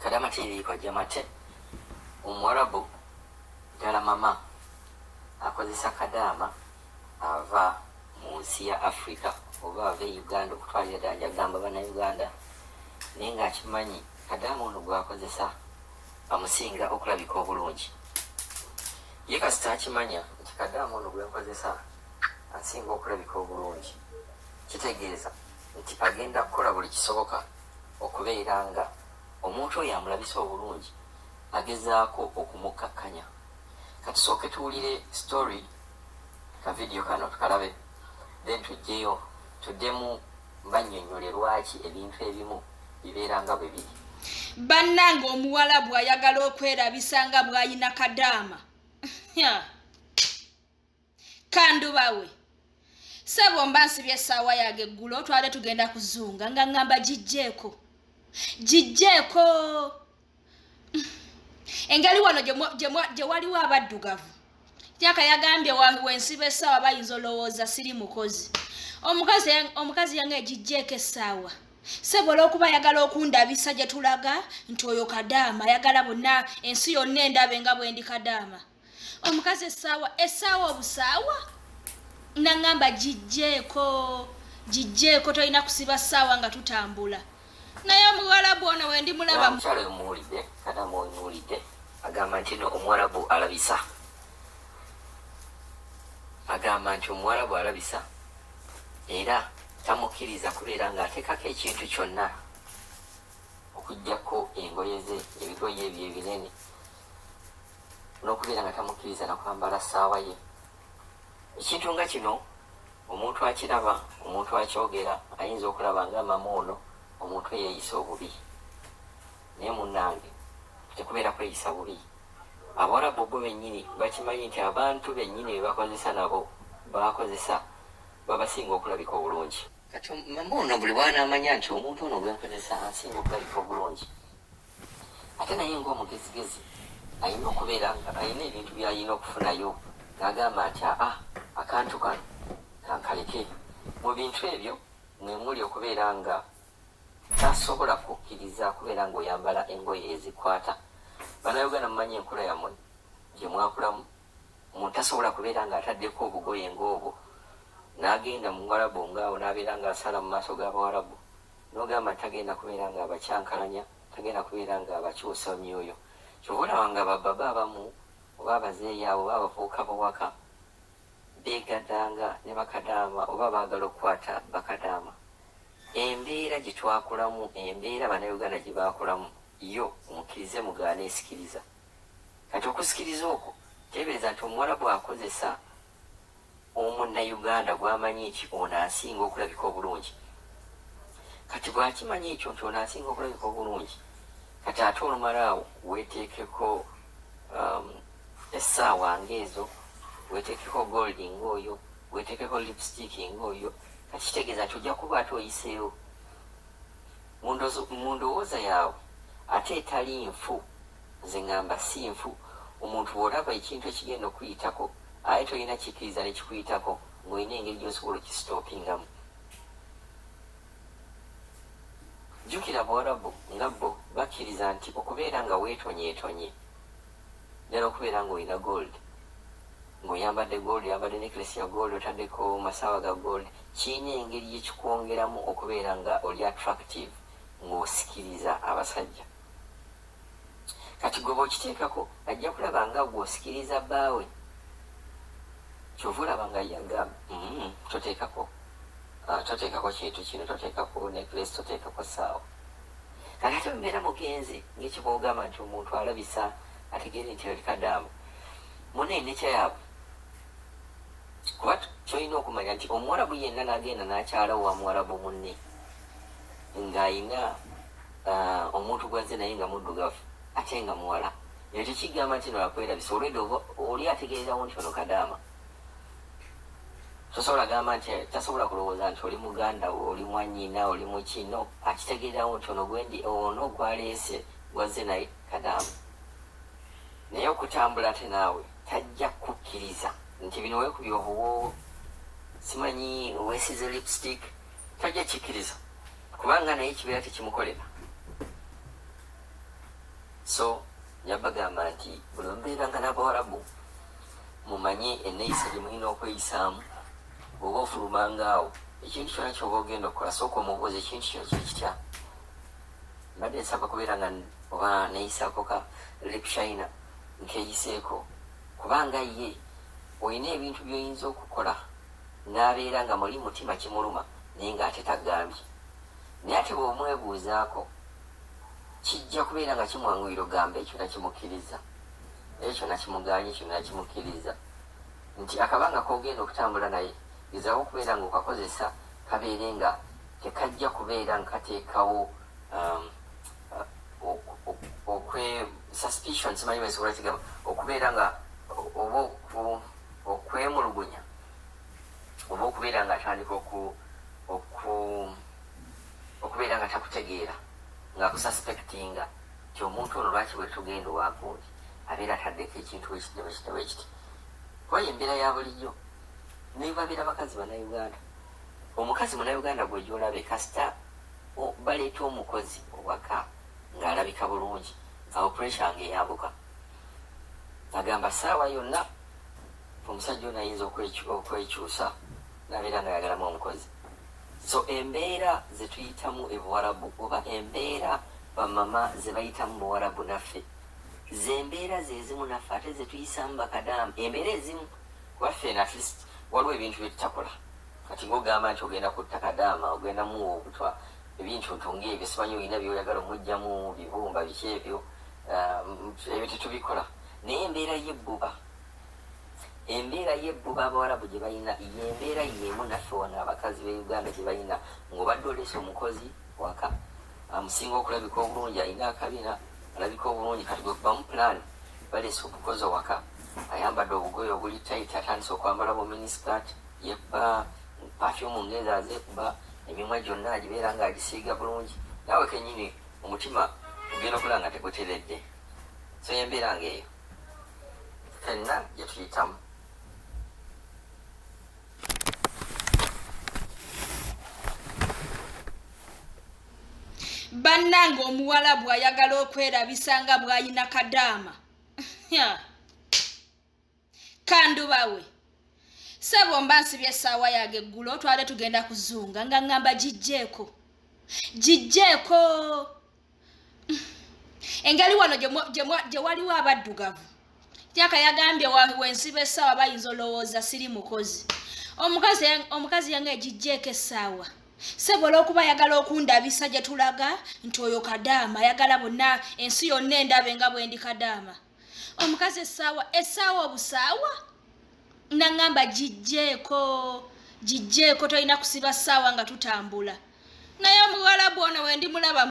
Kadama TV kwa jamate Umwarabu dala mama akozesa kadama ava mu nsi ya Africa oba ave Uganda okutwalira ddala agamba bana Uganda naye ng'akimanyi kadama ono gwakozesa amusinga okulabika obulungi. Ye kasita akimanya nti kadama ono gwenkozesa asinga okulabika obulungi, kitegeeza nti agenda kukola buli kisoboka okubeera nga omuntu oyo amulabisa obulungi, agezaako okumukakkanya. Kati sooke tuwulire story ka video kano tukalabe, then tujjeyo tuddemu bannyonnyole lwaki ebintu ebimu bibeera nga bwe biri. Bannanga Omuwarabu ayagala okwerabisa nga bw'ayina kadaama. Kandubawe sebo mba nsibye essaawa yange eggulo otwale tugenda kuzunga nga ngamba gijjeeko engeri wano gye waliwo abaddugavu tyaka yagambye wensiba essaawa bayinza olowooza siri mukozi. Omukazi yange gijjeeko essaawa sebo olw'okuba ayagala okundabisa gye tulaga nti oyo kadaama ayagala bonna ensi yonna endabe nga bwe ndi kadaama. Omukazi essaawa obusaawa nangamba gijjeeko tolina kusiba ssaawa nga tutambula. Naye Omuwarabu ono wendi mulaba mukyalo omuwulidde kadaama omuwulidde agamba nti no Omuwarabu alabisa, agamba nti Omuwarabu alabisa era tamukkiriza kubeera ng'ateekako ekintu kyonna okuggyako engoye ze, ebigoye ebyo ebinene, n'okubeera nga tamukkiriza nakwambala ssaawa ye. Ekintu nga kino omuntu akiraba, omuntu akyogera ayinza okulaba nga mama ono omuntu eyeeyisa obubi, naye munnange tekubeera kweyisa bubi. Abawarabu bo bennyini bakimanyi nti abantu bennyini be bakozesa nabo bakozesa babasinga okulabika obulungi. Kati mama ono buli bw'anaamanya nti omuntu ono gwenkozesa asinga okulabika obulungi, ate naye ng'omugezigezi ayina okubeera nga ayina ebintu by'ayina okufunayo ng'agamba nti akantu kano kankaleke. Mu bintu ebyo mwe muli okubeera nga tasobola kukkiriza kubeera ng'oyambala engoye ezikwata. Bannayuganda mumanyi enkula yammwe gye mwakulamu, omuntu tasobola kubeera ng'ataddeko obugoye ng'obwo n'agenda mu Warabu ng'awo n'abeera ng'asala mu maaso g'Abawarabu, n'ogamba tagenda kubeera ng'abakyankalanya, tagenda kubeera ng'abakyusa myoyo. Kyova olaba nga bababa abamu oba abazeeyi abo oba abavubuka bawaka beegaddanga ne bakadaama oba baagala okukwata bakadaama. Embeera gye twakulamu, embeera Bannayuganda gye baakulamu yo omukkirize mugaana esikiriza. Kati okusikiriza okwo teebereza nti Omuwarabu akozesa Omunnayuganda gw'amanyi nti ono asinga okulabika obulungi. Kati bw'akimanyi ekyo nti ono asinga okulabika obulungi, kati ate olumalaawo weeteekeko essaawa ng'ezo, weeteekeko gold ng'oyo, weeteekeko lipstick ng'oyo, kati kitegeeza nti ojja kuba ate oyiseewo mu ndowooza yaabwe ate etali nfu. Nze ngamba si nfu. Omuntu bw'olaba ekintu ekigenda okuyitako aye tolina kikkiriza ne kikuyitako ng'olina engeri gy'osobola okisitoopingamu. Jjukira Abawarabu nga bo bakkiriza nti okubeera nga weetonyeetonye ddala okubeera ng'olina gold, ng'oyambadde gold, oyambadde necklace ya gold, otaddeko masaawa ga gold, kirina engeri gyekikwongeramu okubeera nga oli attractive ng'osikiriza abasajja. Kati gwe bw'okiteekako ajja kulaba nga gw'osikiriza bbaawe. Kyova olaba nga yagamba toteekako kintu kino, toteekako necklace, toteekako ssaawa. Kati ate mbeera mugenzi ng'ekiba ogamba nti omuntu alabisa ategeere nti oli kadaama munene kyayaabwe. Kuba kyolina okumanya nti Omuwarabu yenna n'agenda n'akyalawo wa Muwarabu munne ng'ayina omuntu gwazze naye nga muddugavu ate nga muwala, naye tekigamba nti no akwerabisa olwedde oli ategeerawo nti ono kadaama. Tosobola gamba nti tasobola kulowooza nti oli muganda we, oli mwannyina, oli mukino, akitegeerawo nti ono gwaleese gwazze naye kadaama. Naye okutambula ate naawe tajja kukkiriza nti bino weekubye obuwoowo, simanyi weesize lipstick, tajja kikkiriza kubanga naye kibeera tekimukolera. so yabagamba nti buli mbeeranga n'Abawarabu mumanye enneeyisa gye mulina okweyisaamu bw'oba ofulumangaawo ekintu kyonna ky'oba ogenda okukola sooka omubuuza ekintu kino kikitya. Mbadde nsaba kubeera nga oba neeyisaako ka lepshina nkeeyiseeko kubanga ye olina ebintu by'oyinza okukola n'abeera nga muli mutima kimuluma naye ng'ate tagambye, naye ate bw'omwebuuzaako kijja kubeera nga kimwanguyira ogamba ekyo nakimukkiriza, ekyo nakimuganye, ekyo nakimukkiriza, nti akabanga k'ogenda okutambula naye gezaawo okubeera ng'okakozesa kabeere nga tekajja kubeera nkateekawo suspicion simanyi bwesobola kigamba okubeera nga oba okwemulugunya oba okubeera nga atandika okubeera nga takutegeera ng'akususpectinga ti omuntu ono lwaki bwe tugenda owakundi abeera ataddeko ekintu wekiti. Kuba embeera ya bulijjo naye babeera bakazi bannayuganda. Omukazi munnayuganda gwe gy'olabe kasita baleeta omukozi owaka ng'alabika bulungi awo pressure ng'eyambuka agamba saawa yonna omusajja ono ayinza okwekyusa n'abeera nga yagalamu omukozi. So embeera ze tuyitamu ebuwarabu oba embeera bamama ze bayitamu buwarabu naffe ze mbeera zezimu naffe ate ze tuyisaamu bakadamu. Embeera ezimu waffe at least waliwo ebintu bye tutakola kati ng'ogamba nti ogenda kutta kadaama ogenda muwa obutwa ebintu ntungaebyo simanyi olina byoyagala omugjamu bibumba biki ebyo ebyo tetubikola. Naye embeera y'ebbuba Abawarabu gye balina y'embeera y'emu naffe wano abakazi be Uganda gye balina ng'obadde oleese omukozi waka amusinga okulabika obulungi, alina akabina alabika obulungi, kati gwe kubamu pulaani baleese omukozi owaka ayambadde obugoye obuli tayiti atandise okwambala bu miniskirt yebba pafyumu ngeza azeekuba emimwa gyonna agibeera ng'agisiiga bulungi naawe kennyini omutima ogenda okulaba nga teguteredde. So embeera ng'eyo fenna gye tuyitamu. Bannange Omuwarabu ayagala okwerabisa nga bw'ayina kadaama kandubawe sebo mba nsibye essaawa yange eggulo twale tugenda kuzunga nga ngamba gijjeeko engeri wano gye waliwo abaddugavu tyaka yagambye wensiba essaawa bayinza olowooza siri mukozi. Omukazi yange gijjeeko essaawa sebo olw'okuba ayagala okundabisa gye tulaga nti oyo kadaama ayagala bonna ensi yonna endabe nga bwe ndi kadaama. Omukazi essaawa obusaawa nangamba gijjeeko tolina kusiba ssaawa nga tutambula. Naye Omuwarabu ono wendi mulaba